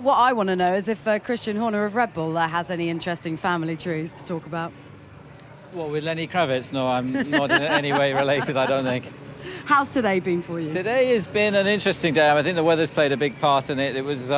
what I want to know is if Christian Horner of Red Bull has any interesting family trees to talk about. Well, with Lenny Kravitz, no, I'm not in any way related, I don't think. How's today been for you? Today has been an interesting day. I think the weather's played a big part in it. It was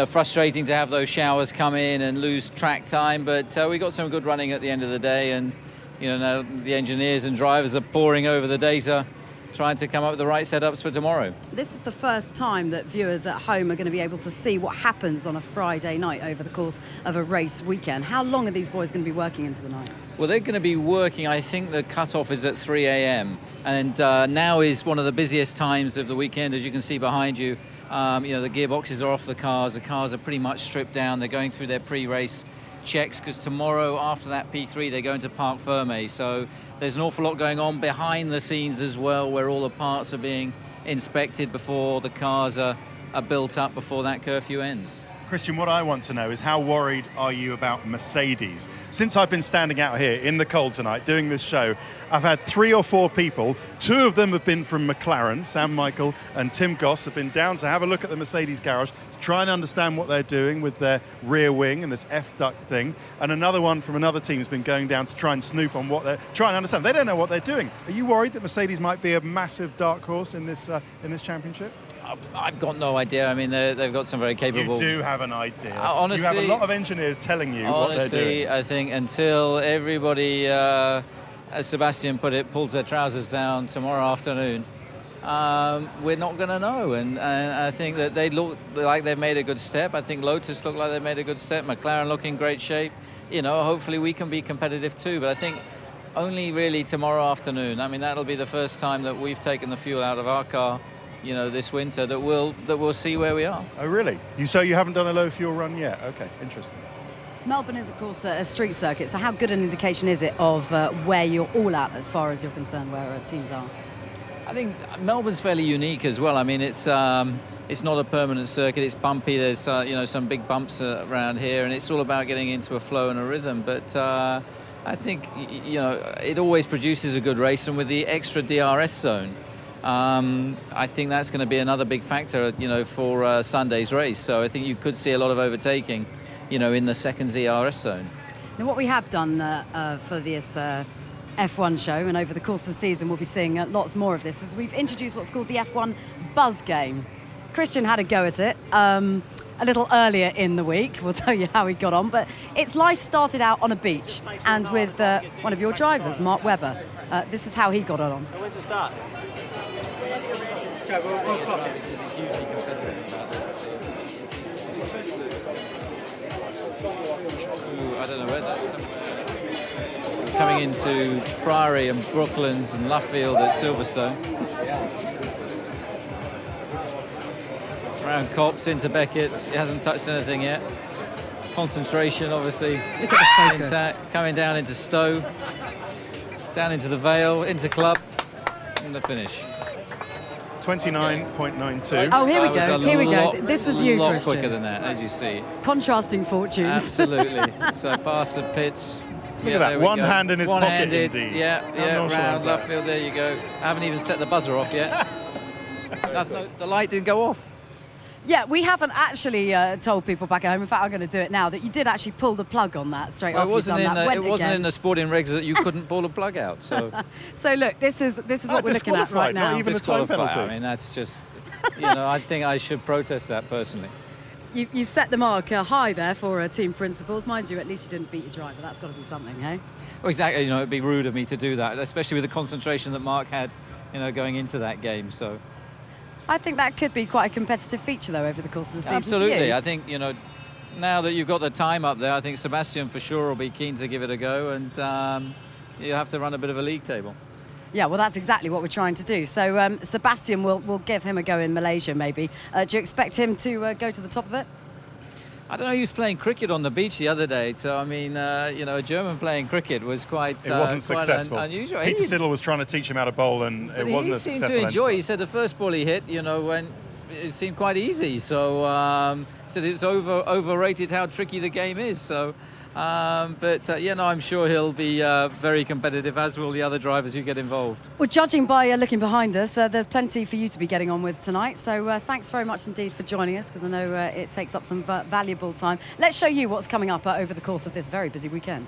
frustrating to have those showers come in and lose track time, but we got some good running at the end of the day, and now the engineers and drivers are poring over the data, trying to come up with the right setups for tomorrow. This is the first time that viewers at home are going to be able to see what happens on a Friday night over the course of a race weekend. How long are these boys going to be working into the night? Well, they're going to be working, I think the cut-off is at 3 a.m. and now is one of the busiest times of the weekend, as you can see behind you. The gearboxes are off the cars are pretty much stripped down. They're going through their pre-race checks, because tomorrow after that P3 they're going to Parc Fermé, so there's an awful lot going on behind the scenes as well, where all the parts are being inspected before the cars are built up before that curfew ends. Christian, what I want to know is how worried are you about Mercedes? Since I've been standing out here in the cold tonight doing this show, I've had 3 or 4 people, 2 of them have been from McLaren, Sam Michael and Tim Goss have been down to have a look at the Mercedes garage, to try and understand what they're doing with their rear wing and this F-duct thing, and another one from another team has been going down to try and snoop on what they're trying to understand. They don't know what they're doing. Are you worried that Mercedes might be a massive dark horse in this championship? I've got no idea. I mean, they've got some very capable... You do have an idea. Honestly, you have a lot of engineers telling you what they're doing. Honestly, I think until everybody, as Sebastian put it, pulls their trousers down tomorrow afternoon, we're not going to know. And I think that they look like they've made a good step. I think Lotus look like they've made a good step. McLaren look in great shape. Hopefully we can be competitive too. But I think only really tomorrow afternoon. I mean, that'll be the first time that we've taken the fuel out of our car, this winter, that we'll see where we are. Oh, really? So you haven't done a low fuel run yet? Okay, interesting. Melbourne is, of course, a street circuit, so how good an indication is it of where you're all at as far as you're concerned, where teams are? I think Melbourne's fairly unique as well. I mean, it's not a permanent circuit. It's bumpy. There's some big bumps around here, and it's all about getting into a flow and a rhythm. But I think it always produces a good race, and with the extra DRS zone, I think that's going to be another big factor, for Sunday's race. So I think you could see a lot of overtaking, in the second DRS zone. Now, what we have done for this F1 show, and over the course of the season we'll be seeing lots more of this, is we've introduced what's called the F1 Buzzgame. Christian had a go at it a little earlier in the week. We'll tell you how he got on, but its life started out on a beach, and with one of your drivers, Mark Webber. This is how he got on. When to start? We'll clock it. This is hugely competitive about this. I don't know where that's coming into Priory and Brooklands and Luffield at Silverstone. Around Copse into Beckett's. He hasn't touched anything yet. Concentration, obviously. Look at the focus. Intact. Coming down into Stowe, down into the Vale, into Club, and the finish. 29.92. Oh, here we go. Here we go. This was you, lot Christian. quicker than that, as you see. Contrasting fortunes. Absolutely. So past the pits. Look at that. One hand in his pocket, indeed. Yeah, round Luffield. There you go. I haven't even set the buzzer off yet. The light didn't go off. Yeah, we haven't actually told people back at home. In fact, I'm going to do it now, that you did actually pull the plug on that straight Well, after you've done that. it wasn't in the sporting regs that you couldn't pull the plug out. So, So look, this is what we're looking at right now. Not even a time penalty. I mean, that's just, I think I should protest that personally. You set the mark high there for team principals. Mind you, at least you didn't beat your driver. That's got to be something, hey? Well, exactly. It'd be rude of me to do that, especially with the concentration that Mark had, going into that game. So. I think that could be quite a competitive feature, though, over the course of the season. Absolutely. I think, now that you've got the time up there, I think Sebastian for sure will be keen to give it a go, and you have to run a bit of a league table. Yeah, well, that's exactly what we're trying to do. So Sebastian, we'll give him a go in Malaysia, maybe. Do you expect him to go to the top of it? I don't know, he was playing cricket on the beach the other day, so I mean, a German playing cricket was quite It wasn't successful. Unusual. Peter Siddle was trying to teach him how to bowl, and it wasn't a successful. He seemed to enjoy. He said the first ball he hit, when it seemed quite easy. So he said it's overrated how tricky the game is. So I'm sure he'll be very competitive, as will the other drivers who get involved. Well, judging by looking behind us, there's plenty for you to be getting on with tonight. So thanks very much indeed for joining us, because I know it takes up some valuable time. Let's show you what's coming up over the course of this very busy weekend.